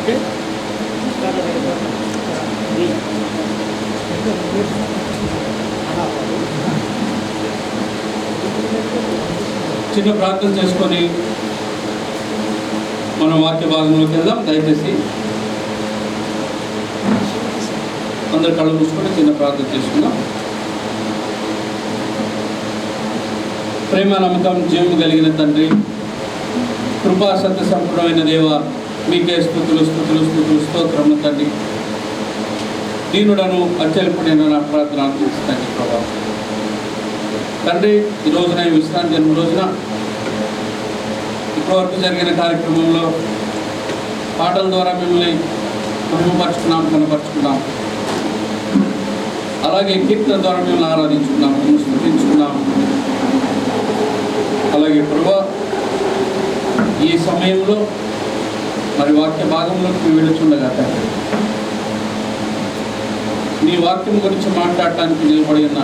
Okay. చిన్న ప్రార్థన చేసుకొని మనం వాక్య భాగంలోకి వెళ్దాం. దయచేసి అందరు కళ్ళు మూసుకొని చిన్న ప్రార్థన చేసుకుందాం. ప్రేమ, నమ్మకం, జీవము కలిగిన తండ్రి, కృపా సత్య సంపూర్ణమైన దేవ, మీకే స్తుతులు స్తుతులు స్తుతులు స్తోత్రము తండ్రి. దీనుడను అత్యల్పుడైన నా ప్రార్థన ఆలకిస్తాను ప్రభా. తండ్రి, ఈ రోజున ఈ విశ్రాంతి జన్మ రోజున ఇప్పటివరకు జరిగిన కార్యక్రమంలో పాటల ద్వారా మిమ్మల్ని మహిమపరుచుకున్నాం, కనపరుచుకున్నాం. అలాగే కీర్తన ద్వారా మిమ్మల్ని ఆరాధించుకున్నాం, మిమ్మల్ని స్తుతించుకున్నాం. అలాగే ప్రభా, ఈ సమయంలో మరి వాక్య భాగంలోకి మేము వెళుచుండగా తండ్రి, నీ వాక్యం గురించి మాట్లాడటానికి నిలబడి ఉన్నా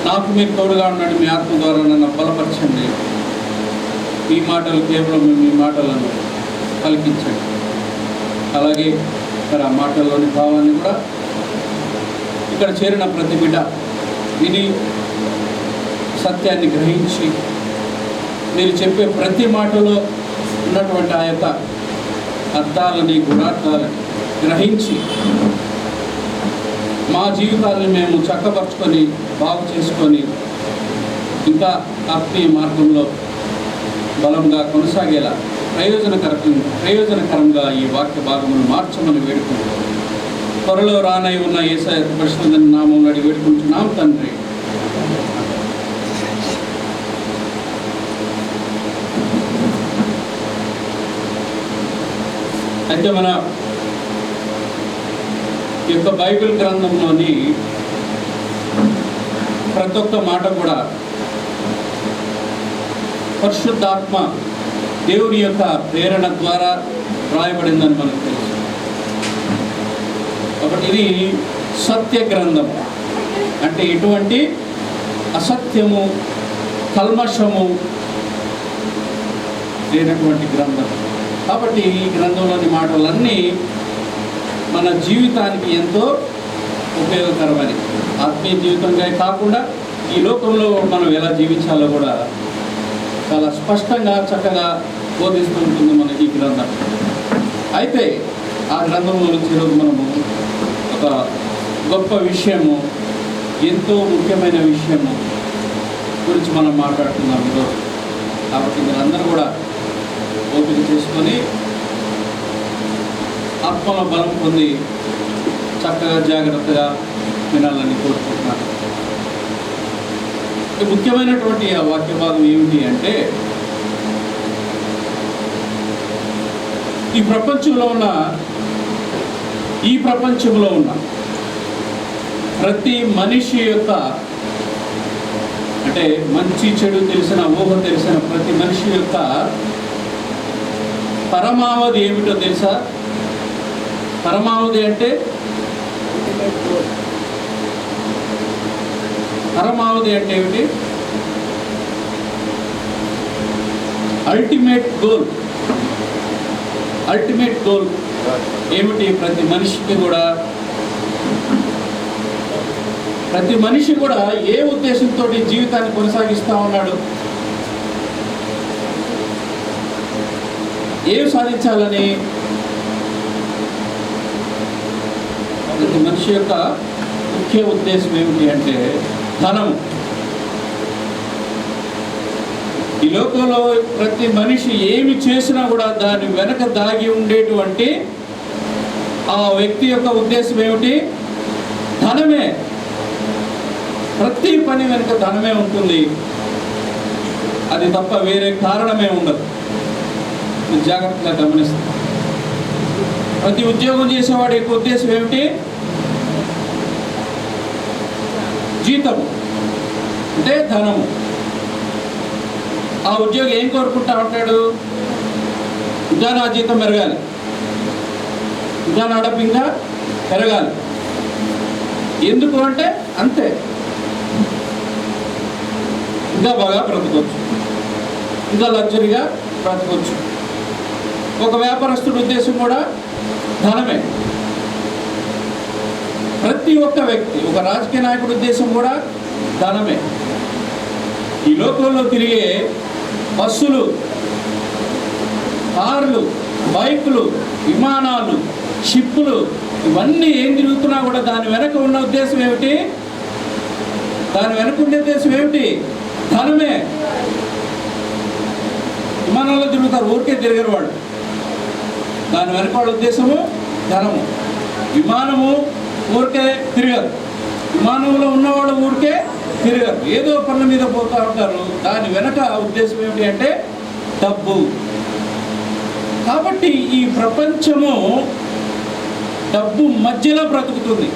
నాకు మీరు తోడుగా ఉన్నాడు. మీ ఆత్మ ద్వారా నన్ను బలపరచండి. ఈ మాటలు కేవలం మీ మాటలను పలికించండి. అలాగే మరి ఆ మాటల్లోని భావాన్ని కూడా ఇక్కడ చేరిన ప్రతి బిడ్డ విని సత్యాన్ని గ్రహించి మీరు చెప్పే ప్రతి మాటలో ఉన్నటువంటి ఆ యొక్క అర్థాలని, గుణార్థాలని గ్రహించి మా జీవితాలను మేము చక్కపరుచుకొని బాగు చేసుకొని ఇంకా ఆత్మీయ మార్గంలో బలంగా కొనసాగేలా ప్రయోజనకరంగా ఈ వాక్య భాగమును మార్చమని వేడుకుంటున్నాం. త్వరలో రానై ఉన్న యేసయ్య పరిశుద్ధ నామములో అడిగి వేడుకుంటున్నాం తండ్రి. అయితే మన ఈ యొక్క బైబిల్ గ్రంథంలోని ప్రతి ఒక్క మాట కూడా పరిశుద్ధాత్మ దేవుని యొక్క ప్రేరణ ద్వారా రాయబడిందని మనకు తెలుసు. కాబట్టి ఇది సత్య గ్రంథం, అంటే ఎటువంటి అసత్యము, కల్మషము లేనటువంటి గ్రంథం. కాబట్టి ఈ గ్రంథంలోని మాటలన్నీ మన జీవితానికి ఎంతో ఉపయోగకరమని, ఆత్మీయ జీవితంగా కాకుండా ఈ లోకంలో మనం ఎలా జీవించాలో కూడా చాలా స్పష్టంగా చక్కగా బోధిస్తూ ఉంటుంది మన ఈ గ్రంథం. అయితే ఆ గ్రంథంలో నుంచి ఈరోజు మనము ఒక గొప్ప విషయము, ఎంతో ముఖ్యమైన విషయము గురించి మనం మాట్లాడుతున్నాం ఈరోజు. కాబట్టి మీరందరూ కూడా ఓపిక చేసుకొని ఆత్మలో బలం పొంది చక్కగా జాగ్రత్తగా వినాలని కోరుకుంటున్నాను. ముఖ్యమైనటువంటి ఆ వాక్య భాగం ఏమిటి అంటే, ఈ ప్రపంచంలో ఉన్న ప్రతి మనిషి యొక్క, అంటే మంచి చెడు తెలిసిన, ఊహ తెలిసిన ప్రతి మనిషి యొక్క పరమావధి ఏమిటో తెలుసా? పరమావధి అంటే ఏమిటి? అల్టిమేట్ గోల్ ఏమిటి? ప్రతి మనిషి కూడా ఏ ఉద్దేశంతో జీవితాన్ని కొనసాగిస్తూ ఉన్నాడు? ఏం సాధించాలని? ప్రతి మనిషి యొక్క ముఖ్య ఉద్దేశం ఏమిటి అంటే ధనము. ఈ లోకంలో ప్రతి మనిషి ఏమి చేసినా కూడా దాని వెనక దాగి ఉండేటువంటి ఆ వ్యక్తి యొక్క ఉద్దేశం ఏమిటి? ధనమే. ప్రతి పని వెనుక ధనమే ఉంటుంది, అది తప్ప వేరే కారణమే ఉండదు. జాగ్రత్తగా గమనిస్తాం. ప్రతి ఉద్యోగం చేసేవాడి యొక్క ఉద్దేశం ఏమిటి? జీతము అంటే ధనము. ఆ ఉద్యోగి ఏం కోరుకుంటా ఉంటాడు? ఇంకా నా జీతం పెరగాలి, ఇంకా నా డబ్బు ఇంకా పెరగాలి. ఎందుకు అంటే అంతే, ఇంకా బాగా బ్రతకొచ్చు, ఇంకా లగ్జరీగా బ్రతకొచ్చు. ఒక వ్యాపారస్తుడి ఉద్దేశం కూడా ధనమే. ప్రతి ఒక్క వ్యక్తి, ఒక రాజకీయ నాయకుడి ఉద్దేశం కూడా ధనమే. ఈ లోకంలో తిరిగే బస్సులు, కార్లు, బైకులు, విమానాలు, షిప్పులు, ఇవన్నీ ఏం తిరుగుతున్నా కూడా దాని వెనక ఉన్న ఉద్దేశం ఏమిటి? దాని వెనక ఉండే ఉద్దేశం ఏమిటి? ధనమే. విమానాల్లో తిరుగుతారు, ఊరికే తిరగరు వాళ్ళు. దాని వెనక వాళ్ళ ఉద్దేశము ధనము. విమానము ఊరికే తిరగరు, విమానంలో ఉన్నవాళ్ళు ఊరికే తిరగరు, ఏదో పనుల మీద పోతూ ఉంటారు. దాని వెనక ఉద్దేశం ఏమిటి అంటే డబ్బు. కాబట్టి ఈ ప్రపంచము డబ్బు మధ్యలో బ్రతుకుతుంది,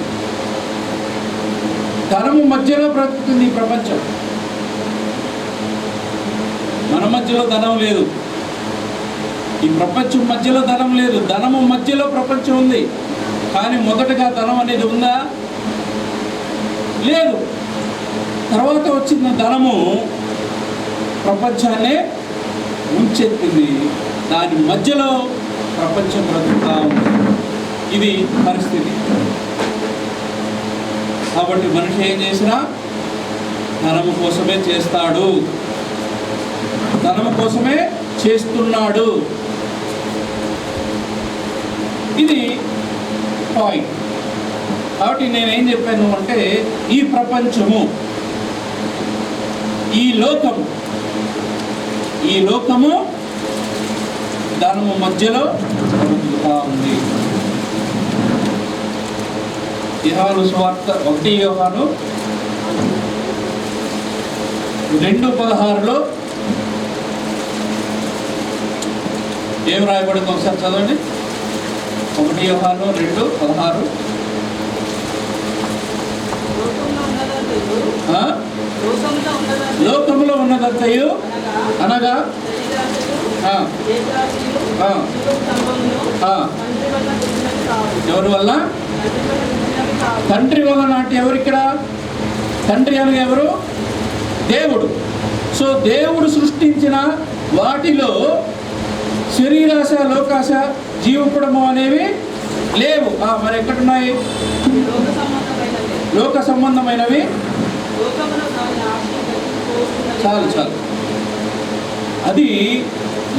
ధనము మధ్యలో బ్రతుకుతుంది. ఈ ప్రపంచం మన మధ్యలో ధనం లేదు, ఈ ప్రపంచం మధ్యలో ధనం లేదు, ధనము మధ్యలో ప్రపంచం ఉంది. కానీ మొదటగా ధనం అనేది ఉందా? లేదు. తర్వాత వచ్చిన ధనము ప్రపంచాన్ని ముంచెత్తింది, దాని మధ్యలో ప్రపంచం బ్రతుకుతా ఉంది. ఇది పరిస్థితి. కాబట్టి మనిషి ఏం చేసినా ధనము కోసమే చేస్తాడు, ధనము కోసమే చేస్తున్నాడు. ఇది పాయింట్. కాబట్టి నేనేం చెప్పాను అంటే ఈ ప్రపంచము, ఈ లోకము ధనము మధ్యలో బ్రతుకుతా ఉంది. యోహాను సువార్త 1 యోహాను 2:16 ఏం రాయబడింది ఒకసారి చదవండి. 1 యోహాను 2:16. లోకంలో ఉన్నదంతయు అనగా ఎవరి వల్ల? తండ్రి వలన. అంటే ఎవరిక్కడ తండ్రి అనగా ఎవరు? దేవుడు. సో దేవుడు సృష్టించిన వాటిలో శరీరాశ, లోకాశ, జీవకుడము అనేవి లేవు. మరి ఎక్కడున్నాయి? లోక సంబంధమైనవి. చాలు, అది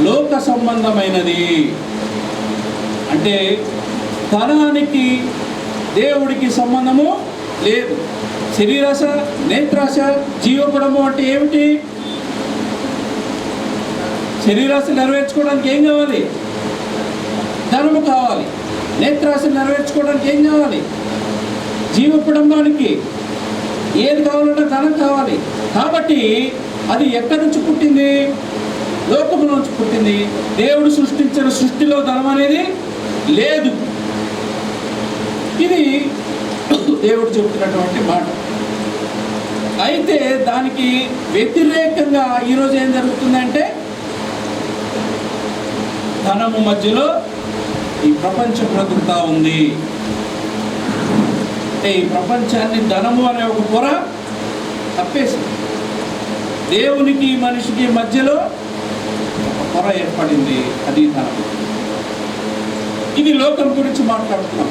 లోక సంబంధమైనది. అంటే ధనానికి దేవుడికి సంబంధము లేదు. శరీరాశ, నేత్రాశ, జీవకుడము అంటే ఏమిటి? శరీరాశ నెరవేర్చుకోవడానికి ఏం కావాలి? ధనము కావాలి. నేత్రాశ నెరవేర్చుకోవడానికి ఏం కావాలి? జీవ కుటుంబానికి ఏది కావాలంటే ధనం కావాలి. కాబట్టి అది ఎక్కడి నుంచి పుట్టింది? లోకము నుంచి పుట్టింది. దేవుడు సృష్టించిన సృష్టిలో ధనం అనేది లేదు. ఇది దేవుడు చెబుతున్నటువంటి మాట. అయితే దానికి వ్యతిరేకంగా ఈరోజు ఏం జరుగుతుందంటే ధనము మధ్యలో ఈ ప్రపంచం బ్రతుకుతా ఉంది. అంటే ఈ ప్రపంచాన్ని ధనము అనే ఒక పొర తప్పేసి దేవునికి మనిషికి మధ్యలో ఒక పొర ఏర్పడింది, అది ధనము. ఇది లోకం గురించి మాట్లాడుతున్నాం.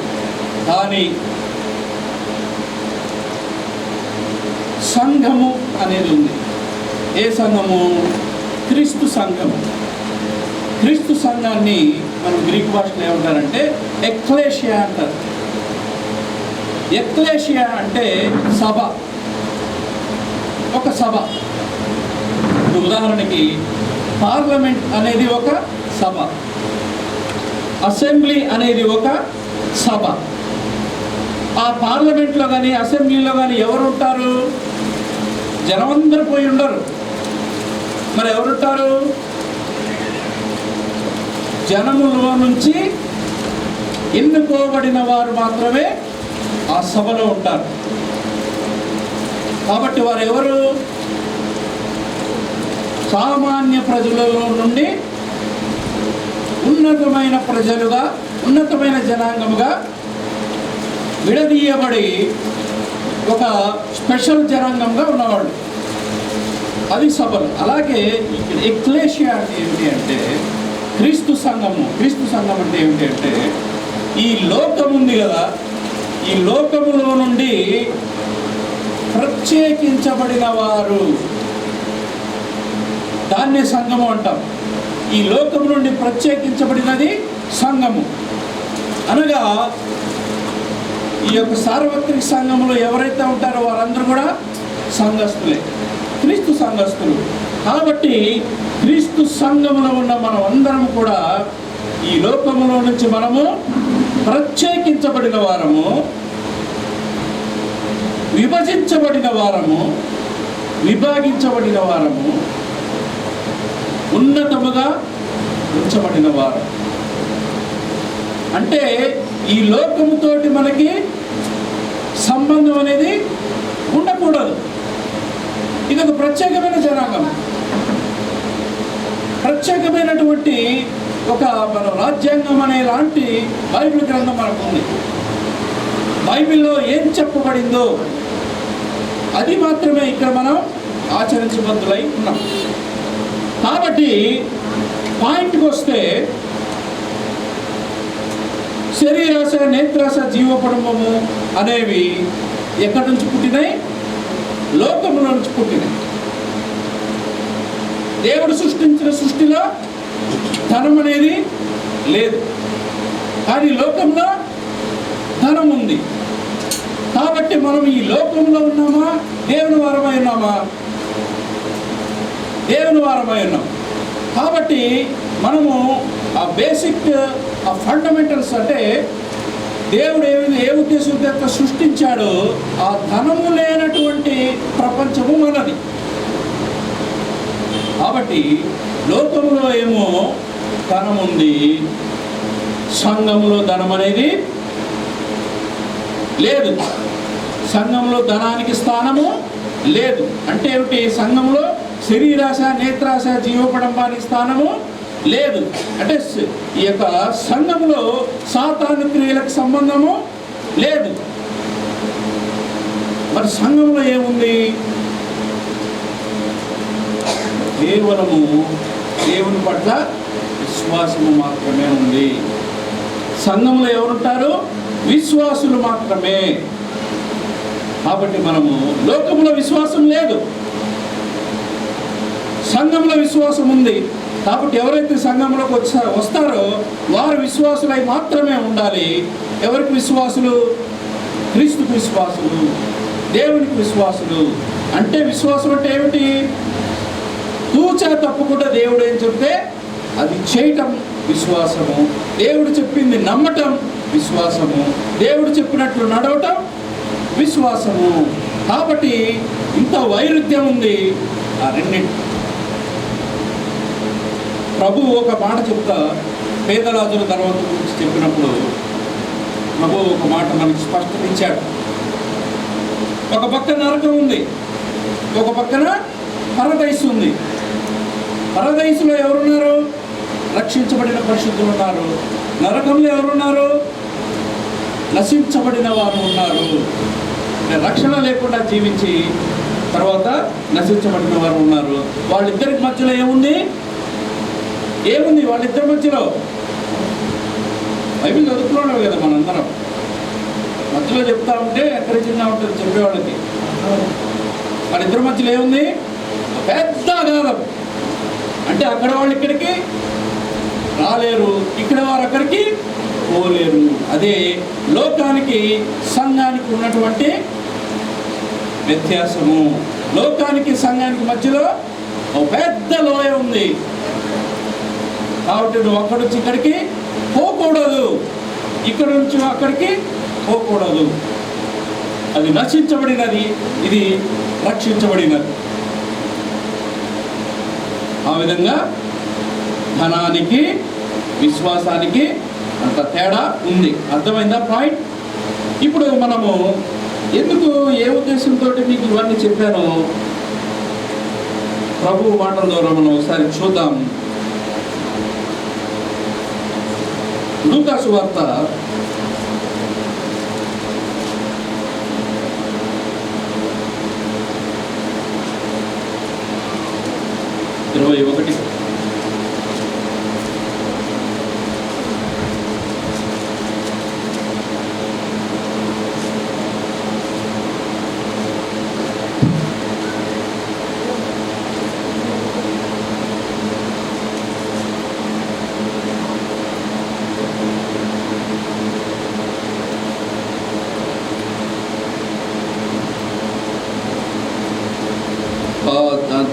కానీ సంఘము అనేది ఉంది. ఏ సంఘము? క్రీస్తు సంఘము. క్రీస్తు సంఘాన్ని మనం గ్రీక్ భాషలో ఏమంటారంటే ఎక్లేషియా అంటారు. ఎక్లేషియా అంటే సభ, ఒక సభ. ఉదాహరణకి పార్లమెంట్ అనేది ఒక సభ, అసెంబ్లీ అనేది ఒక సభ. ఆ పార్లమెంట్లో కానీ అసెంబ్లీలో కానీ ఎవరు ఉంటారు? జనమందరూ పోయి ఉండరు. మరి ఎవరుంటారు? జనములో నుంచి ఎన్నుకోబడిన వారు మాత్రమే ఆ సభలో ఉంటారు. కాబట్టి వారు ఎవరు? సామాన్య ప్రజలలో నుండి ఉన్నతమైన ప్రజలుగా, ఉన్నతమైన జనాంగముగా విడదీయబడి ఒక స్పెషల్ జనాంగంగా ఉన్నవాళ్ళు, అది సభలు. అలాగే ఇక్కడ ఎక్లేషియా అంటే ఏంటి అంటే క్రీస్తు సంఘము. క్రీస్తు సంఘం అంటే ఏమిటి అంటే, ఈ లోకం ఉంది కదా, ఈ లోకములో నుండి ప్రత్యేకించబడిన వారు, దాన్నే సంఘము అంటాం. ఈ లోకం నుండి ప్రత్యేకించబడినది సంఘము. అనగా ఈ యొక్క సార్వత్రిక సంఘములో ఎవరైతే ఉంటారో వారందరూ కూడా సంఘస్థులే, క్రీస్తు సంఘస్థులు. కాబట్టి క్రీస్తు సంఘములో ఉన్న మనం అందరం కూడా ఈ లోకములో నుంచి మనము ప్రత్యేకించబడిన వారము, విభజించబడిన వారము, విభాగించబడిన వారము, ఉన్నతముగా ఉంచబడిన వారు. అంటే ఈ లోకముతోటి మనకి సంబంధం అనేది ఉండకూడదు. ఇది ఒక ప్రత్యేకమైన జనాంగం, ప్రత్యేకమైనటువంటి ఒక మన రాజ్యాంగం అనే లాంటి బైబిల్ గ్రంథం మనకు ఉంది. బైబిల్లో ఏం చెప్పబడిందో అది మాత్రమే ఇక్కడ మనం ఆచరించబద్దులై ఉన్నాం. కాబట్టి పాయింట్కి వస్తే, శరీరాశ, నేత్రాశ, జీవపడంబము అనేవి ఎక్కడి నుంచి పుట్టినాయి? లోకంలో నుంచి పుట్టినాయి. దేవుడు సృష్టించిన సృష్టిలో ధనం అనేది లేదు, కానీ లోకంలో ధనం ఉంది. కాబట్టి మనం ఈ లోకంలో ఉన్నామా, దేవుని వారమై ఉన్నామా? దేవుని వారమై ఉన్నాం. కాబట్టి మనము ఆ బేసిక్, ఆ ఫండమెంటల్స్, అంటే దేవుడు ఏ ఉద్దేశంతో సృష్టించాడో ఆ ధనము లేనటువంటి ప్రపంచము మనది. కాబట్టి లోకంలో ఏమో ధనం ఉంది, సంఘంలో ధనం అనేది లేదు. సంఘంలో ధనానికి స్థానము లేదు. అంటే ఏమిటి? సంఘంలో శరీరాశ, నేత్రాశ, జీవపడంబానికి స్థానము లేదు. అంటే ఈ యొక్క సంఘంలో సాతాను క్రియలకు సంబంధము లేదు. మరి సంఘంలో ఏముంది? కేవలము దేవుని పట్ల విశ్వాసము మాత్రమే ఉంది. సంఘంలో ఎవరుంటారు? విశ్వాసులు మాత్రమే. కాబట్టి మనము లోకంలో విశ్వాసం లేదు, సంఘంలో విశ్వాసం ఉంది. కాబట్టి ఎవరైతే సంఘంలోకి వస్తారో వారు విశ్వాసులై మాత్రమే ఉండాలి. ఎవరికి విశ్వాసులు? క్రీస్తుకు విశ్వాసులు, దేవునికి విశ్వాసులు. అంటే విశ్వాసం అంటే ఏమిటి? తూచా తప్పకుండా దేవుడు ఏం చెప్తే అది చేయటం విశ్వాసము, దేవుడు చెప్పింది నమ్మటం విశ్వాసము, దేవుడు చెప్పినట్లు నడవటం విశ్వాసము. కాబట్టి ఇంత వైరుధ్యం ఉంది ఆ రెండింటి. ప్రభు ఒక మాట చెప్తా, పేదరాజుల తర్వాత గురించి చెప్పినప్పుడు ప్రభు ఒక మాట మనకి స్పష్టత ఇచ్చాడు. ఒక పక్కన నరకం ఉంది, ఒక పక్కన పరదైసు ఉంది. పరదైసులో ఎవరున్నారు? రక్షించబడిన పరిశుద్ధులు ఉన్నారు. నరకంలో ఎవరున్నారు? నశించబడిన వారు ఉన్నారు. రక్షణ లేకుండా జీవించి తర్వాత నశించబడిన వారు ఉన్నారు. వాళ్ళిద్దరికి మధ్యలో ఏముంది? వాళ్ళిద్దరి మధ్యలో? బైబిల్ చదువుకున్నాడు కదా మనందరం. మధ్యలో చెప్తా ఉంటే ఎక్కడ చిన్న ఉంటుంది చెప్పేవాళ్ళకి. వాళ్ళిద్దరి మధ్యలో ఏముంది? పెద్ద అగాధం. అంటే అక్కడ వాళ్ళు ఇక్కడికి రాలేరు, ఇక్కడ వారు అక్కడికి పోలేరు. అదే లోకానికి సంఘానికి ఉన్నటువంటి వ్యత్యాసము. లోకానికి సంఘానికి మధ్యలో ఒక పెద్ద లోయ ఉంది. కాబట్టి నువ్వు అక్కడి నుంచి ఇక్కడికి పోకూడదు, ఇక్కడ నుంచి అక్కడికి పోకూడదు. అది నశించబడినది, ఇది రక్షించబడినది. ఆ విధంగా ధనానికి విశ్వాసానికి అంత తేడా ఉంది. అర్థమైందా పాయింట్? ఇప్పుడు మనము ఎందుకు ఏ ఉద్దేశంతో మీకు ఇవన్నీ చెప్పాను ప్రభు మాటల ద్వారా మనం ఒకసారి చూద్దాం. లూకా సువార్త 21.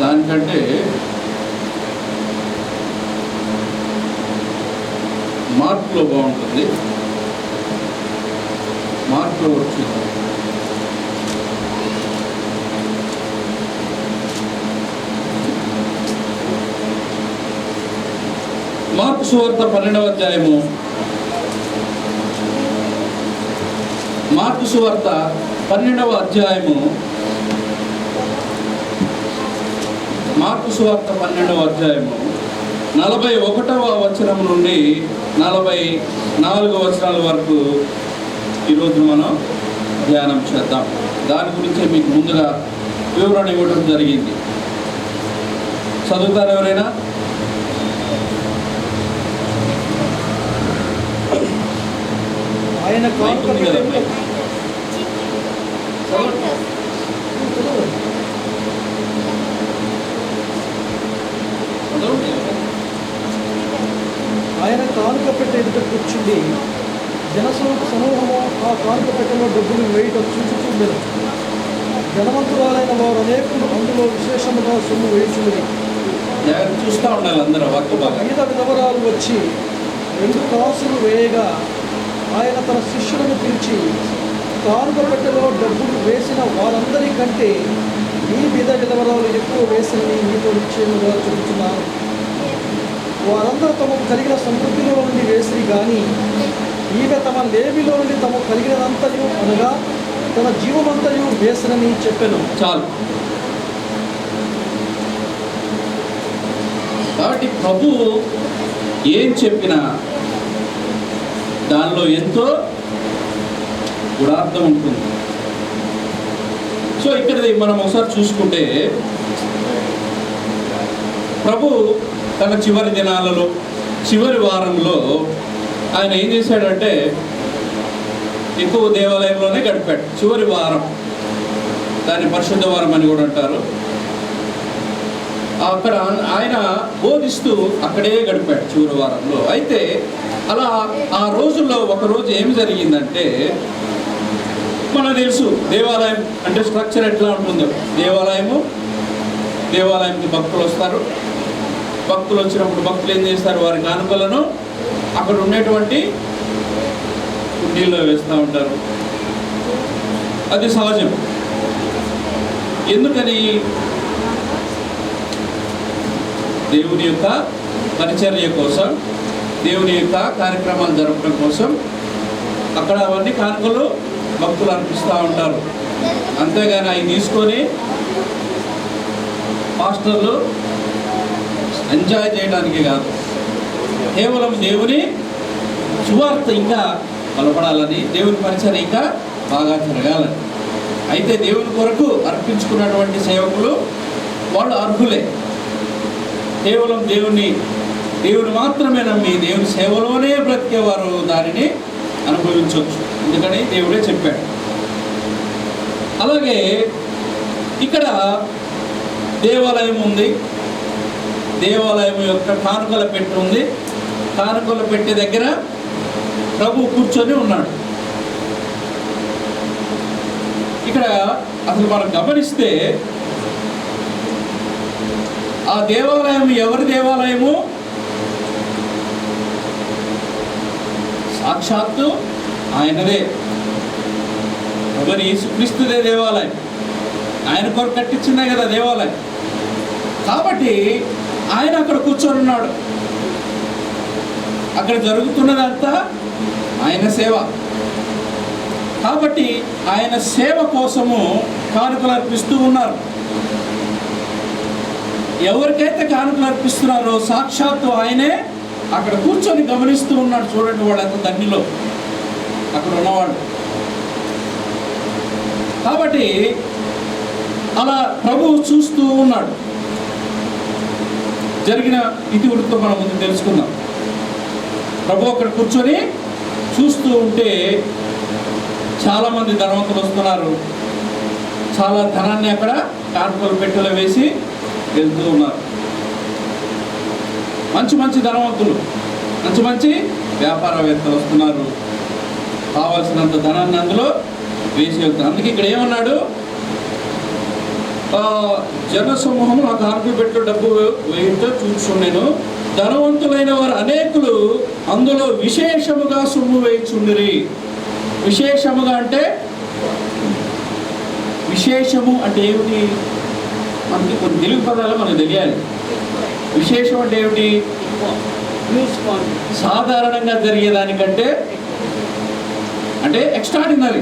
దానికంటే మార్కులో బాగుంటుంది. మార్కులో వచ్చింది. మార్కు సువార్త 12వ అధ్యాయము. మార్కు సువార్త 12వ అధ్యాయము. మార్కు సువార్త 12వ అధ్యాయము 41వ వచనం నుండి 44వ వచనాల వరకు ఈరోజు మనం ధ్యానం చేద్దాం. దాని గురించి మీకు ముందుగా వివరణ ఇవ్వడం జరిగింది. చదువుతారు ఎవరైనా? ఆయన కానుక పెట్టే ఎదుట కూర్చుండి సమూహము ఆ కానుక పెట్టెలో డబ్బులు వేయటం చూచుచుండెను. ధనవంతురాలైన వారు అనేకులు అందులో విశేషముగా సొమ్ము వేయుచున్నది. చూస్తూ ఉండాలి అందరూ. మిగతా విధవరాలు వచ్చి 2 కాసులు వేయగా ఆయన తన శిష్యులను పిలిచి, కానుక పెట్టెలో డబ్బులు వేసిన వారందరికంటే ఈ మీద విధవరాలు ఎక్కువ వేసినని మీతో నిశ్చయముగా చెబుతున్నాను. వారందరూ తమకు కలిగిన సమృద్ధిలో నుండి వేసిరి కానీ ఈమె తమ లేమిలో నుండి తమకు కలిగినదంతయు అనగా తన జీవమంతయు వేసినని చెప్పెను. చాలు. కాబట్టి ప్రభు ఏం చెప్పినా దానిలో ఎంతో గుడార్థం ఉంటుంది. సో ఇక్కడ మనం ఒకసారి చూసుకుంటే ప్రభు తన చివరి దినాలలో చివరి వారంలో ఆయన ఏం చేశాడంటే ఎక్కువ దేవాలయంలోనే గడిపాడు. చివరి వారం, దాన్ని పరిశుద్ధ వారం అని కూడా అంటారు. అక్కడ ఆయన బోధిస్తూ అక్కడే గడిపాడు చివరి వారంలో. అయితే అలా ఆ రోజుల్లో ఒకరోజు ఏం జరిగిందంటే, మనకు తెలుసు దేవాలయం అంటే స్ట్రక్చర్ ఎట్లా ఉంటుందో. దేవాలయంకి భక్తులు వస్తారు. భక్తులు వచ్చినప్పుడు భక్తులు ఏం చేస్తారు? వారి కానుకలను అక్కడ ఉండేటువంటి కుండీల్లో వేస్తూ ఉంటారు. అది సహజం. ఎందుకని? దేవుని యొక్క పరిచర్య కోసం, దేవుని యొక్క కార్యక్రమాలు జరపడం కోసం అక్కడ అవన్నీ కానుకలు భక్తులు అర్పిస్తూ ఉంటారు. అంతేగాని అవి తీసుకొని పాస్టర్లు ఎంజాయ్ చేయడానికి కాదు, కేవలం దేవుని సువార్త ఇంకా బలపడాలని, దేవుని పరిచర్య ఇంకా బాగా జరగాలని. అయితే దేవుని కొరకు అర్పించుకున్నటువంటి సేవకులు వాళ్ళు అర్హులే. కేవలం దేవుని మాత్రమే నమ్మి దేవుని సేవలోనే బ్రతికేవారు దానిని అనుభవించవచ్చు. ఎందుకని దేవుడే చెప్పాడు. అలాగే ఇక్కడ దేవాలయం ఉంది. దేవాలయం యొక్క కానుకల పెట్టె ఉంది. కానుకల పెట్టె దగ్గర ప్రభు కూర్చొని ఉన్నాడు. ఇక్కడ అసలు మనం గమనిస్తే ఆ దేవాలయం ఎవరి దేవాలయము? సాక్షాత్తు ఆయనదే. ఎవరి? యేసుక్రీస్తుదే దేవాలయం. ఆయన కొరకు కట్టించిందే కదా దేవాలయం. కాబట్టి ఆయన అక్కడ కూర్చొని ఉన్నాడు. అక్కడ జరుగుతున్నదంతా ఆయన సేవ. కాబట్టి ఆయన సేవ కోసము కానుకలు అర్పిస్తూ ఉన్నారు. ఎవరికైతే కానుకలు అర్పిస్తున్నారో సాక్షాత్తు ఆయనే అక్కడ కూర్చొని గమనిస్తూ ఉన్నాడు. చూడండి వాళ్ళంత ధన్యులో అక్కడ ఉన్నవాడు. కాబట్టి అలా ప్రభువు చూస్తూ ఉన్నాడు. జరిగిన ఇతివృత్తం మనం ముందు తెలుసుకుందాం. ప్రభు అక్కడ కూర్చొని చూస్తూ ఉంటే చాలామంది ధనవంతులు వస్తున్నారు. చాలా ధనాన్ని అక్కడ కానుకల పెట్టెలో వేసి వెళ్తూ ఉన్నారు. మంచి ధనవంతులు, మంచి వ్యాపారవేత్తలు వస్తున్నారు. కావాల్సినంత ధనాన్ని అందులో వేసి వెళ్తున్నారు. అందుకే ఇక్కడ ఏమన్నాడు? జనసమూహం ఆ కానుక పెట్టు డబ్బు వేయుటో చూచుచుండెను. ధనవంతులైన వారు అనేకులు అందులో విశేషముగా సొమ్ము వేయుచుండిరి. విశేషముగా అంటే, విశేషము అంటే ఏమిటి? మనకి కొన్ని తెలుగు పదాలు మనకు తెలియాలి. విశేషం అంటే ఏమిటి? సాధారణంగా జరిగేదానికంటే అంటే ఎక్స్ట్రాడినరీ.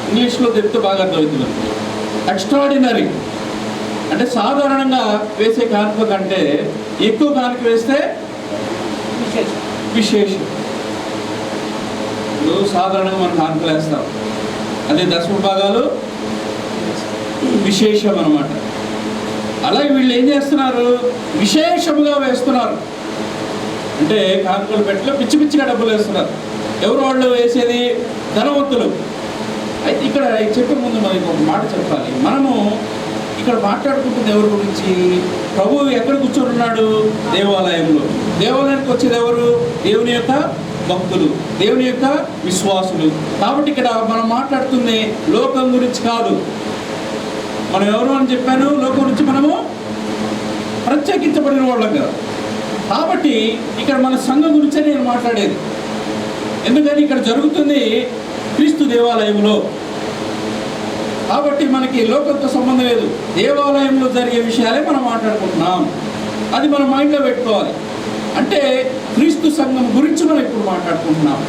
ఇంగ్లీష్లో చెప్తే బాగా అర్థమవుతుంది. ఎక్స్ట్రాడినరీ అంటే సాధారణంగా వేసే కానుక కంటే ఎక్కువ కానుక వేస్తే విశేషం. ఇప్పుడు సాధారణంగా మనం కానుకలు వేస్తాం, అదే దశమ భాగాలు విశేషం అన్నమాట. అలాగే వీళ్ళు ఏం చేస్తున్నారు? విశేషముగా వేస్తున్నారు. అంటే కానుకలు పెట్టలో పిచ్చి పిచ్చిగా డబ్బులు వేస్తున్నారు. ఎవరు వాళ్ళు వేసేది? ధనవంతులు. అయితే ఇక్కడ చెప్పే ముందు మనకి ఒక మాట చెప్పాలి. మనము ఇక్కడ మాట్లాడుకుంటుంది ఎవరి గురించి? ప్రభువు ఎక్కడ కూర్చొని ఉన్నాడు? దేవాలయంలో. దేవాలయానికి వచ్చేది ఎవరు? దేవుని యొక్క భక్తులు, దేవుని యొక్క విశ్వాసులు. కాబట్టి ఇక్కడ మనం మాట్లాడుతుంది లోకం గురించి కాదు. మనం ఎవరు అని చెప్పాను? లోకం నుంచి మనము ప్రత్యేకించబడిన వాళ్ళం కదా. కాబట్టి ఇక్కడ మన సంఘం గురించే నేను మాట్లాడేది. ఎందుకని ఇక్కడ జరుగుతుంది క్రీస్తు దేవాలయంలో. కాబట్టి మనకి లోకంతో సంబంధం లేదు. దేవాలయంలో జరిగే విషయాలే మనం మాట్లాడుకుంటున్నాం. అది మన మైండ్లో పెట్టుకోవాలి. అంటే క్రీస్తు సంఘం గురించి మనం ఇప్పుడు మాట్లాడుకుంటున్నాం.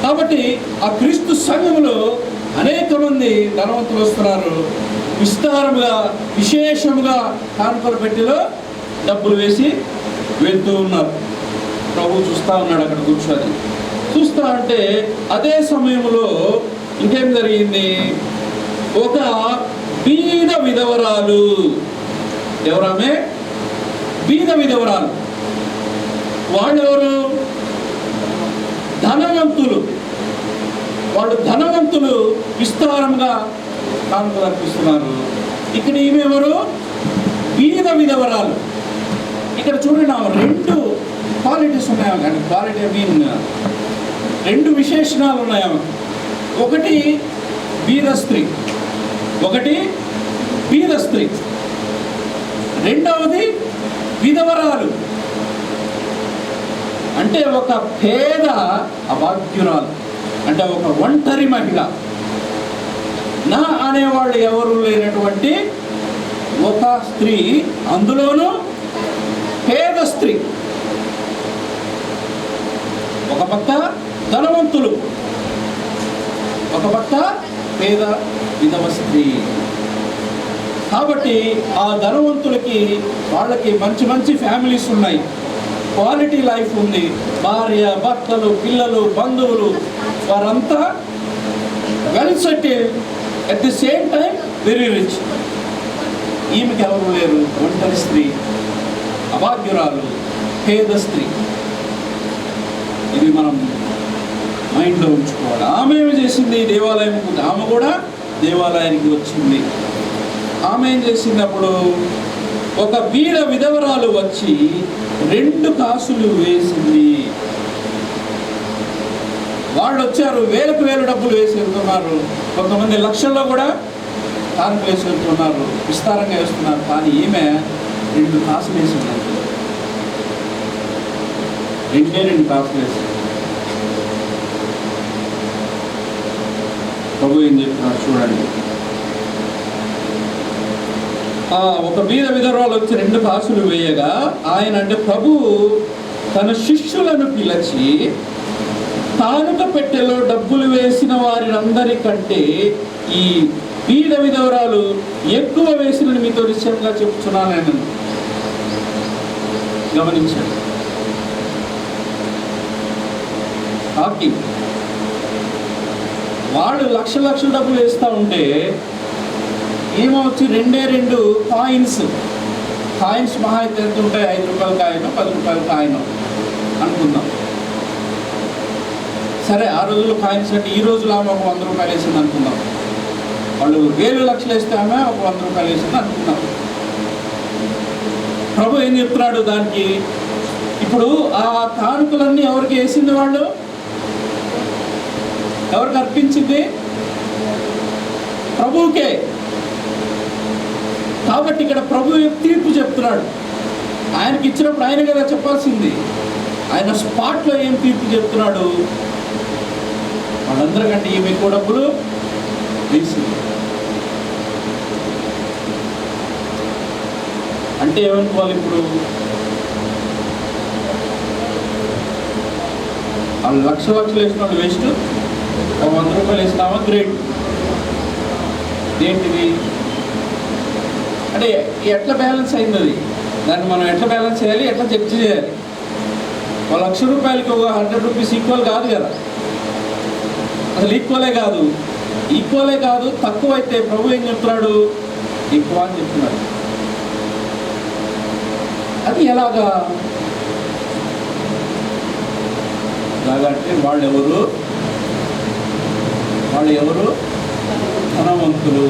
కాబట్టి ఆ క్రీస్తు సంఘంలో అనేక మంది ధనవంతులు వస్తున్నారు. విస్తారముగా విశేషముగా కానుకల పెట్టెలో డబ్బులు వేసి వెళ్తూ ఉన్నారు. ప్రభు చూస్తూ ఉన్నాడు అక్కడ కూర్చొని. చూస్తా అంటే అదే సమయంలో ఇంకేం జరిగింది? ఒక బీద విధవరాలు. ఎవరామె? బీద విధవరాలు. వాళ్ళెవరు? ధనవంతులు. వాళ్ళు ధనవంతులు విస్తారంగా కానుకలు అర్పిస్తున్నారు. ఇక్కడ ఈమెవరు? బీద విధవరాలు. ఇక్కడ చూడండి, రెండు క్వాలిటీస్ ఉన్నాయి. కానీ క్వాలిటీ మీన్ రెండు విశేషణాలు ఉన్నాయి. ఒకటి బీద స్త్రీ, ఒకటి బీద స్త్రీ. రెండవది విధవరాలు. అంటే ఒక పేద అభాగ్యురాలు, అంటే ఒక ఒంటరి మహిళ, నా అనేవాళ్ళు ఎవరు లేనటువంటి ఒక స్త్రీ, అందులోనూ పేద స్త్రీ. ఒక పక్క ధనవంతులు, ఒక పక్క పేద విధవ స్త్రీ. కాబట్టి ఆ ధనవంతులకి వాళ్ళకి మంచి మంచి ఫ్యామిలీస్ ఉన్నాయి, క్వాలిటీ లైఫ్ ఉంది, భార్య భర్తలు పిల్లలు బంధువులు వారంతా well settled, at the same time very rich. ఈమెకి ఎవరు లేరు, ఒంటరి స్త్రీ, అభాగ్యురాలు, పేద స్త్రీ. ఇది మనం మైండ్లో ఉంచుకోవాలి. ఆమె ఏమి చేసింది? దేవాలయం, ఆమె కూడా దేవాలయానికి వచ్చింది. ఆమె ఏం చేసినప్పుడు ఒక బీద విధవరాలు వచ్చి 2 కాసులు వేసింది. వాళ్ళు వచ్చారు, వేలకు వేలు డబ్బులు వేసి వెళ్తున్నారు. కొంతమంది లక్షల్లో కూడా కానుకలు వేసి వెళ్తున్నారు, విస్తారంగా వేస్తున్నారు. కానీ ఈమె 2 కాసులు వేసింది. 2 కాసులు వేసింది. ప్రభు ఏం చెప్తున్నారు చూడండి. ఒక బీద విధవరాలు వచ్చి 2 కాసులు వేయగా ఆయన, అంటే ప్రభు, తన శిష్యులను పిలిచి కానుక పెట్టెలో డబ్బులు వేసిన వారినందరికంటే ఈ బీద విధవరాలు ఎక్కువ వేసినని మీతో నిశ్చయంగా చెప్తున్నాను నేను. గమనించండి. వాళ్ళు లక్షల డబ్బులు వేస్తూ ఉంటే ఏమో వచ్చి 2 కాయిన్స్ మహా అయితే ఎంత ఉంటాయి? 5 రూపాయల కాయిన్, 10 రూపాయల కాయిన్ అనుకుందాం. సరే, ఆ రోజుల్లో కాయిన్స్ అంటే ఈ రోజులో ఆమె ఒక 100 రూపాయలు వేసింది అనుకుందాం. వాళ్ళు 1000 లక్షలు వేస్తే ఆమె ఒక 100 రూపాయలు వేసింది అనుకుందాం. ప్రభు ఏం చెప్తున్నాడు దానికి? ఇప్పుడు ఆ కానుకలన్నీ ఎవరికి వేసింది? వాళ్ళు ఎవరికి అర్పించింది? ప్రభువుకే. కాబట్టి ఇక్కడ ప్రభు తీర్పు చెప్తున్నాడు. ఆయనకి ఇచ్చినప్పుడు ఆయన కదా చెప్పాల్సింది. ఆయన స్పాట్లో ఏం తీర్పు చెప్తున్నాడు? వాళ్ళందరికంటే ఈమె ఎక్కువ డబ్బులు వేసింది. అంటే ఏమనుకోవాలి ఇప్పుడు? వాళ్ళు లక్షలు వేసిన వాళ్ళు వేస్ట్, ఒక 100 రూపాయలు వేసినామా గ్రేట్. ఏంటిది అంటే ఎట్లా బ్యాలెన్స్ అయింది అది? దాన్ని మనం ఎట్లా బ్యాలెన్స్ చేయాలి, ఎట్లా జడ్జి చేయాలి? ఒక 1,00,000 రూపాయలకి ఒక 100 రూపీస్ ఈక్వల్ కాదు కదా, అసలు ఈక్వలే కాదు. తక్కువ అయితే ప్రభు ఏం చెప్తున్నాడు? ఎక్కువ అని చెప్తున్నాడు. అది ఎలాగా అంటే వాళ్ళు ఎవరు ధనవంతులు,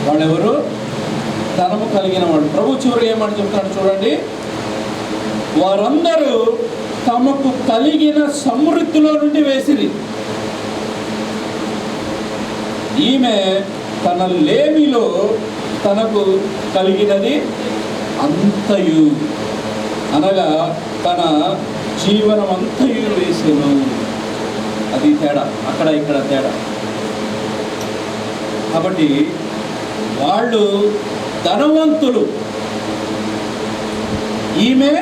వాళ్ళెవరు ధనము కలిగిన వాళ్ళు. ప్రభు చివరి ఏమని చెప్తాడు చూడండి, వారందరూ తమకు కలిగిన సమృద్ధిలో నుండి వేసిరి. ఈమె తన లేమిలో తనకు కలిగినది అంతయు, అనగా తన జీవనం అంతయు వేసెను. అది తేడా, అక్కడ ఇక్కడ తేడా. కాబట్టి వాళ్ళు ధనవంతులు, ఈమె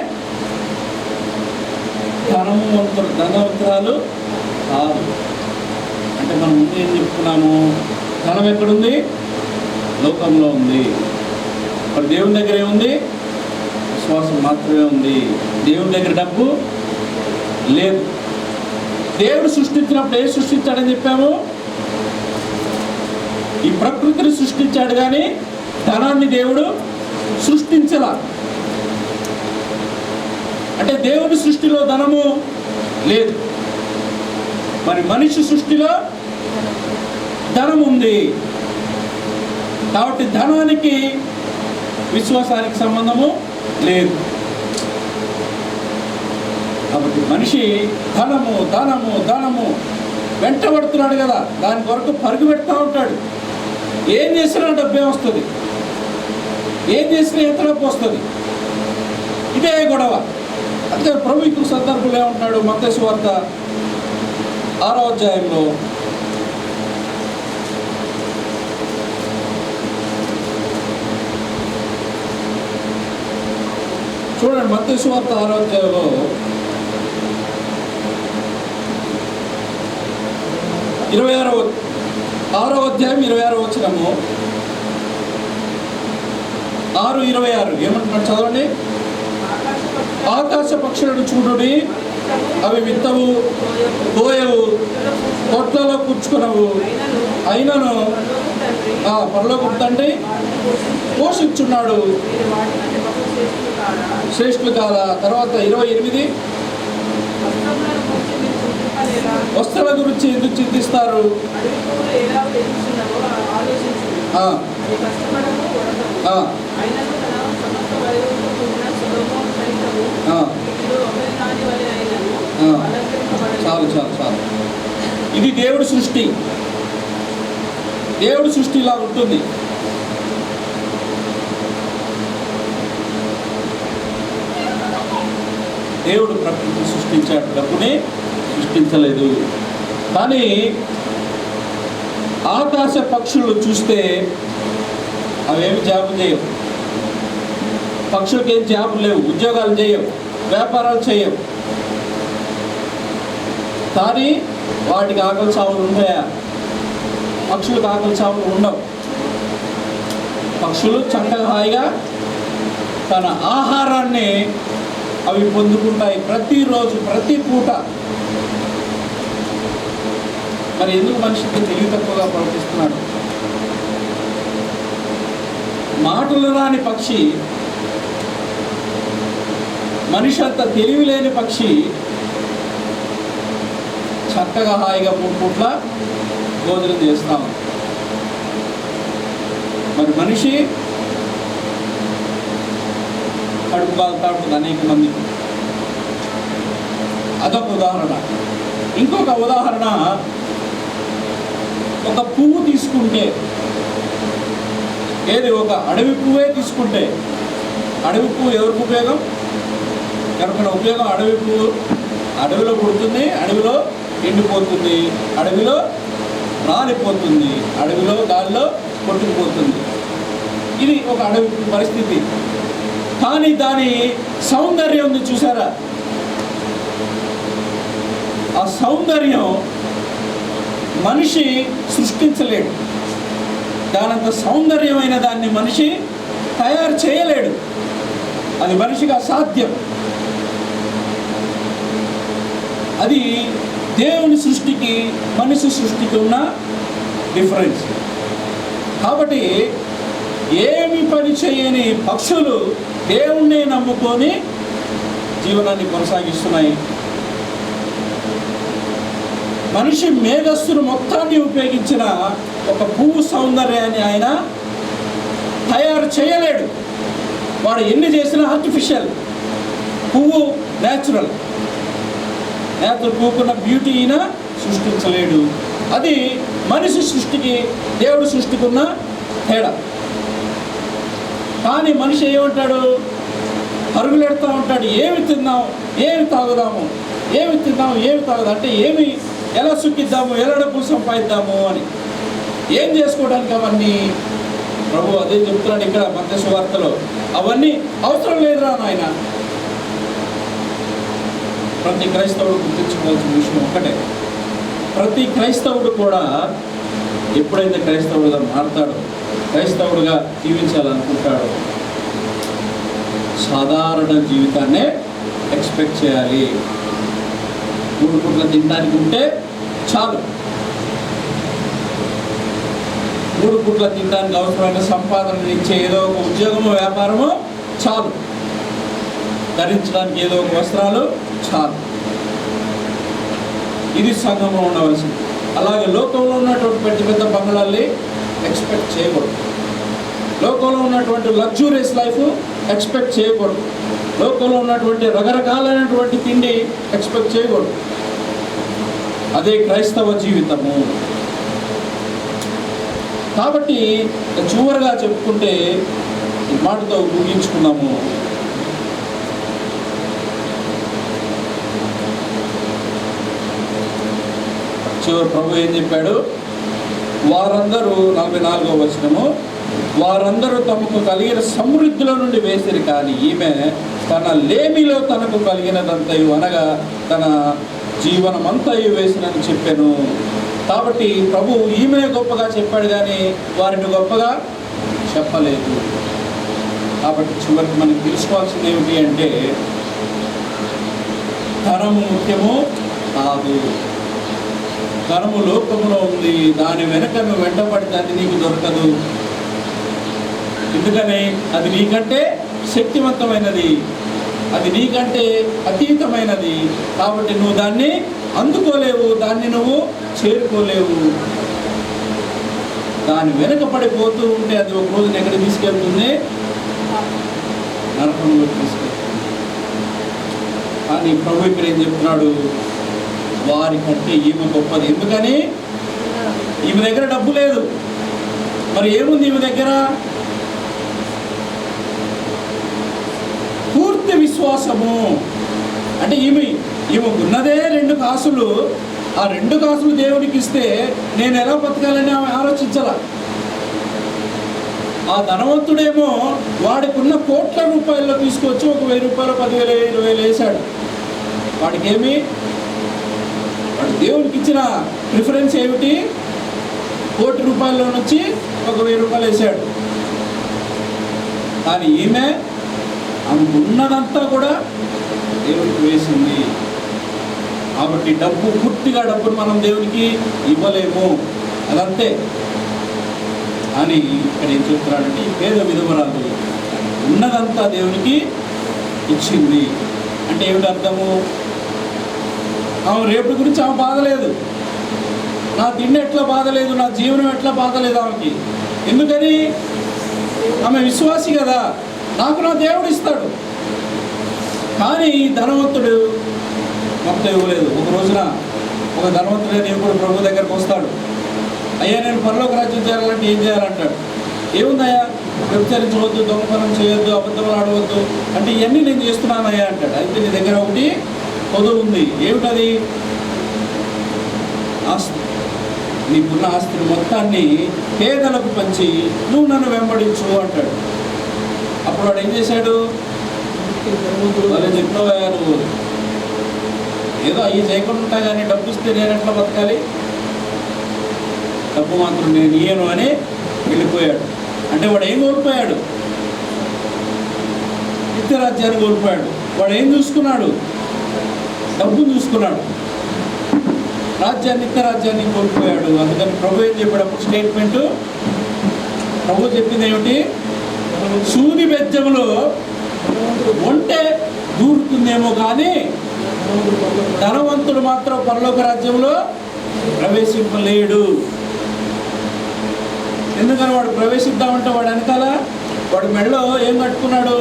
ధనవంతురాలు కాదు. అంటే మనం ముందు ఏం చెప్పుకున్నాము? ధనం ఎక్కడుంది? లోకంలో ఉంది. మరి దేవుని దగ్గర ఏముంది? విశ్వాసం మాత్రమే ఉంది. దేవుని దగ్గర డబ్బు లేదు. దేవుడు సృష్టించినప్పుడు ఏం సృష్టించాడని చెప్పాము? ఈ ప్రకృతిని సృష్టించాడు, కానీ ధనాన్ని దేవుడు సృష్టించలా. అంటే దేవుని సృష్టిలో ధనము లేదు, మరి మనిషి సృష్టిలో ధనం ఉంది. కాబట్టి ధనానికి విశ్వాసానికి సంబంధము లేదు. కాబట్టి మనిషి ధనము వెంటబడుతున్నాడు కదా, దాని కొరకు పరుగు పెడతా ఉంటాడు. ఏం చేసినా డబ్బే వస్తుంది, ఏం చేసినా ఎంత డబ్బు వస్తుంది, ఇదే గొడవ. అంటే ప్రభు ఇంకొక సందర్భంలో ఏమంటున్నాడు? మత్తయి సువార్త 6వ అధ్యాయంలో చూడండి. మత్తయి సువార్త 6వ అధ్యాయంలో 6వ అధ్యాయం 26వ వచనము, 6:26 ఏమంటున్నాడు చదవండి. ఆకాశ పక్షులను చూడుడి, అవి విత్తవు, కోయవు, కొట్లలో కూర్చుకునవు, అయినను పరలోకపు తండ్రి పోషించున్నాడు. శ్రేష్ఠులు కాదా? తర్వాత 28, వస్త్రాల గురించి ఎందుకు చింతిస్తారు? చాలు. ఇది దేవుడి సృష్టి. దేవుడి సృష్టి ఇలా ఉంటుంది. దేవుడు ప్రకృతిని సృష్టించాడు, డబ్బుని సృష్టించలేదు. కానీ ఆకాశ పక్షులు చూస్తే అవేమి జాబు చేయవు. పక్షులకి ఏం జాబులు లేవు, ఉద్యోగాలు చేయవు, వ్యాపారాలు చేయవు. కానీ వాటికి ఆకలి చావులు ఉంటాయా? పక్షులకు ఆకలి చావులు ఉండవు. పక్షులు చక్కగా హాయిగా తన ఆహారాన్ని అవి పొందుకుంటాయి ప్రతిరోజు, ప్రతి పూట. మరి ఎందుకు మనిషికి తెలివి తక్కువగా ప్రవర్తిస్తున్నాడు? మాటలు రాని పక్షి, మనిషి అంత తెలివి లేని పక్షి చక్కగా హాయిగా 3 పూట్ల భోజనం చేస్తాము. మరి మనిషి కడుపు కాలుతా ఉంటుంది అనేక మంది. అదొక ఉదాహరణ. ఇంకొక ఉదాహరణ, ఒక పువ్వు తీసుకుంటే ఏది ఒక అడవి పువ్వే తీసుకుంటే, అడవి పువ్వు ఎవరికి ఉపయోగం? ఎవరికైనా ఉపయోగం? అడవి పువ్వు అడవిలో పుడుతుంది, అడవిలో ఎండిపోతుంది, అడవిలో రాలిపోతుంది, అడవిలో గాలిలో కొట్టుకుపోతుంది. ఇది ఒక అడవి పరిస్థితి. కానీ దాని సౌందర్యం ఉంది చూసారా? ఆ సౌందర్యం మనిషి సృష్టించలేడు. దానంత సౌందర్యమైన దాన్ని మనిషి తయారు చేయలేడు. అది మనిషికి అసాధ్యం. అది దేవుని సృష్టికి మనిషి సృష్టికి ఉన్న డిఫరెన్స్. కాబట్టి ఏమి పని చేయని పక్షులు దేవుణ్ణి నమ్ముకొని జీవనాన్ని కొనసాగిస్తున్నాయి. మనిషి మేధస్సును మొత్తాన్ని ఉపయోగించిన ఒక పువ్వు సౌందర్యాన్ని ఆయన తయారు చేయలేడు. వాడు ఎన్ని చేసినా ఆర్టిఫిషియల్. పువ్వు న్యాచురల్ పువ్వుకున్న బ్యూటీ ఈయన సృష్టించలేడు. అది మనిషి సృష్టికి దేవుడు సృష్టికున్న తేడా. కానీ మనిషి ఏమంటాడు? పరుగులెడుతూ ఉంటాడు. ఏమి తిందాం, ఏమి తాగుదాము, ఏమి తిందాం, ఏమి తాగుదాం అంటే ఏమి, ఎలా సుఖిద్దాము, ఎలా డబ్బులు సంపాదిద్దాము అని. ఏం చేసుకోవడానికి అవన్నీ? ప్రభు అదే చెప్తున్నాడు ఇక్కడ మత్తయి సువార్తలో. అవన్నీ అవసరం లేదురా నాయన. ప్రతి క్రైస్తవుడు గుర్తించుకోవాల్సిన విషయం ఒకటే. ప్రతి క్రైస్తవుడు కూడా ఎప్పుడైతే క్రైస్తవుడుగా మారతాడో, క్రైస్తవుడుగా జీవించాలనుకుంటాడో, సాధారణ జీవితాన్నే ఎక్స్పెక్ట్ చేయాలి. 3 పూట్ల తినడానికి ఉంటే చాలు. 3 పూట్ల తినడానికి అవసరమైన సంపాదన ఇచ్చే ఏదో ఒక ఉద్యోగము, వ్యాపారము చాలు. ధరించడానికి ఏదో ఒక వస్త్రాలు చాలు. ఇది సంఘంలో ఉండవలసింది. అలాగే లోకంలో ఉన్నటువంటి పెద్ద పెద్ద బంగ్లాల్ని ఎక్స్పెక్ట్ చేయకూడదు. లోకంలో ఉన్నటువంటి లగ్జూరియస్ లైఫ్ ఎక్స్పెక్ట్ చేయకూడదు. లోకంలో ఉన్నటువంటి రకరకాలైనటువంటి తిండి ఎక్స్పెక్ట్ చేయకూడదు. అదే క్రైస్తవ జీవితము. కాబట్టి చివరిగా చెప్పుకుంటే ఈ మాటతో ముగించుకున్నాము. చివరి ప్రభు ఏం చెప్పాడు? వారందరూ 44వ వచనము, వారందరూ తమకు కలిగిన సమృద్ధిలో నుండి వేసిరి, కానీ ఈమె తన లేమిలో తనకు కలిగినదంతయు అనగా తన జీవనమంతయు వేసినని చెప్పాను. కాబట్టి ప్రభు ఈమె గొప్పగా చెప్పాడు కానీ వారిని గొప్పగా చెప్పలేదు. కాబట్టి చివరికి మనం తెలుసుకోవాల్సింది ఏమిటి అంటే, ధనము ముఖ్యము కాదు. ధనము లోకములో ఉంది, దాని వెనక నువ్వు వెంటబడితే అది నీకు దొరకదు. ఎందుకని? అది నీకంటే శక్తివంతమైనది, అది నీకంటే అతీతమైనది. కాబట్టి నువ్వు దాన్ని అందుకోలేవు, దాన్ని నువ్వు చేరుకోలేవు. దాని వెనక పడిపోతూ ఉంటే అది ఒక రోజున ఎక్కడ తీసుకెళ్తుంది? నరకంలో తీసుకెళ్తుంది. కానీ ప్రభు ఇక్కడ ఏం చెప్తున్నాడు? వారికంటే ఈమె గొప్పది. ఎందుకని? ఈమె దగ్గర డబ్బు లేదు. మరి ఏముంది ఈమె దగ్గర? పూర్తి విశ్వాసము. అంటే ఈమె ఉన్నదే 2 కాసులు. ఆ 2 కాసులు దేవునికి ఇస్తే నేను ఎలా బతకాలని ఆమె ఆలోచించాల. ఆ ధనవంతుడేమో వాడికి ఉన్న కోట్ల రూపాయల్లో తీసుకొచ్చి ఒక 1000 రూపాయలు, 10,000, 20,000 వేశాడు. వాడికేమి? వాడు దేవునికి ఇచ్చిన ప్రిఫరెన్స్ ఏమిటి? 1 కోటి రూపాయల్లో నుంచి ఒక 1000 రూపాయలు వేశాడు. కానీ ఈమె ఉన్నదంతా కూడా దేవునికి వేసింది. కాబట్టి పూర్తిగా డబ్బును మనం దేవునికి ఇవ్వలేము, అదంతే అని ఇక్కడ ఏం చెప్తున్నాడంటే, ఈ పేద విధవరాలు ఉన్నదంతా దేవునికి ఇచ్చింది. అంటే ఏమిటి అర్థము? ఆమె రేపు గురించి ఆమె బాధలేదు, నా తిండి ఎట్లా బాధలేదు, నా జీవనం ఎట్లా బాధలేదు ఆమెకి. ఎందుకని? ఆమె విశ్వాసి కదా, నాకు నా దేవుడు ఇస్తాడు. కానీ ధనవంతుడు మొత్తం ఇవ్వలేదు. ఒక రోజున ఒక ధనవంతుడే దేవుడు ప్రభు దగ్గరకు వస్తాడు. అయ్యా, నేను పరలోక రాజ్యం చేయాలంటే ఏం చేయాలంటాడు. ఏముందయ్యా, వ్యభిచరించవద్దు, దొంగతనం చేయొద్దు, అబద్ధం ఆడవద్దు అంటే ఇవన్నీ నేను చేస్తున్నానయ్యా అంటాడు. అయితే నీ దగ్గర ఒకటి పొదువు ఉంది. ఏమిటది? ఆస్తి. నీకున్న ఆస్తిని మొత్తాన్ని పేదలకు పంచి నువ్వు నన్ను వెంబడించు అంటాడు. అప్పుడు వాడు ఏం చేశాడు? వాళ్ళు చెప్పినవయ్యా, నువ్వు ఏదో అవి చేయకుండా ఉంటా కానీ డబ్బు ఇస్తే నేను ఎట్లా బతకాలి, డబ్బు మాత్రం నేను ఇయ్యను అని వెళ్ళిపోయాడు. అంటే వాడు ఏం కోల్పోయాడు? నిత్యరాజ్యాన్ని కోల్పోయాడు. వాడు ఏం చూసుకున్నాడు? డబ్బును చూసుకున్నాడు. నిత్యరాజ్యాన్ని కోల్పోయాడు. అందుకని ప్రభు ఏం చెప్పాడు అప్పుడు స్టేట్మెంటు? ప్రభు చెప్పింది ఏమిటి? సూది బెజ్జములో ఉంటే దూరుతుందేమో కానీ ధనవంతుడు మాత్రం పరలోక రాజ్యంలో ప్రవేశింపలేడు. ఎందుకని వాడు ప్రవేశిద్దామంటే వాడు వెనకాల వాడు మెడలో ఏం కట్టుకున్నాడు?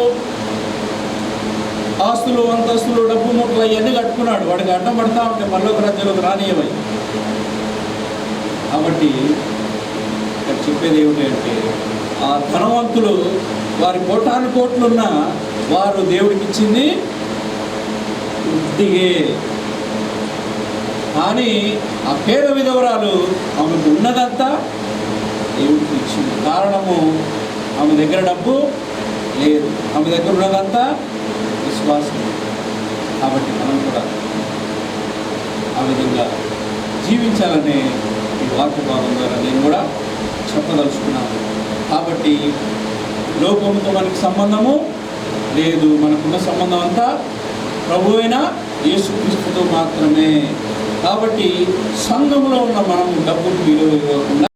ఆస్తులు, అంతస్తులు, డబ్బు మూటలు అవన్నీ కట్టుకున్నాడు. వాడికి అడ్డం పడతా ఉంటే పరలోక రాజ్యంలోకి రానియవై. కాబట్టి ఇక్కడ చెప్పేది ఏమిటంటే ఆ ధనవంతులు వారి కోటాను కోట్లున్న వారు దేవుడికి ఇచ్చింది కొద్దిగే. కానీ ఆ పేద విధవరాలు ఆమెకు ఉన్నదంతా దేవుడికి ఇచ్చింది. కారణము ఆమె దగ్గర డబ్బు లేదు, ఆమె దగ్గర ఉన్నదంతా విశ్వాసం. కాబట్టి మనం కూడా ఆ విధంగా జీవించాలనే ఈ వాక్య భాగం ద్వారా నేను కూడా చెప్పదలుచుకున్నాను. కాబట్టి లోకముతో మనకి సంబంధము లేదు. మనకున్న సంబంధం అంతా ప్రభు అయిన యేసుక్రీస్తుతో మాత్రమే. కాబట్టి సంఘంలో ఉన్న మనము డబ్బుకు విలువ ఇవ్వకుండా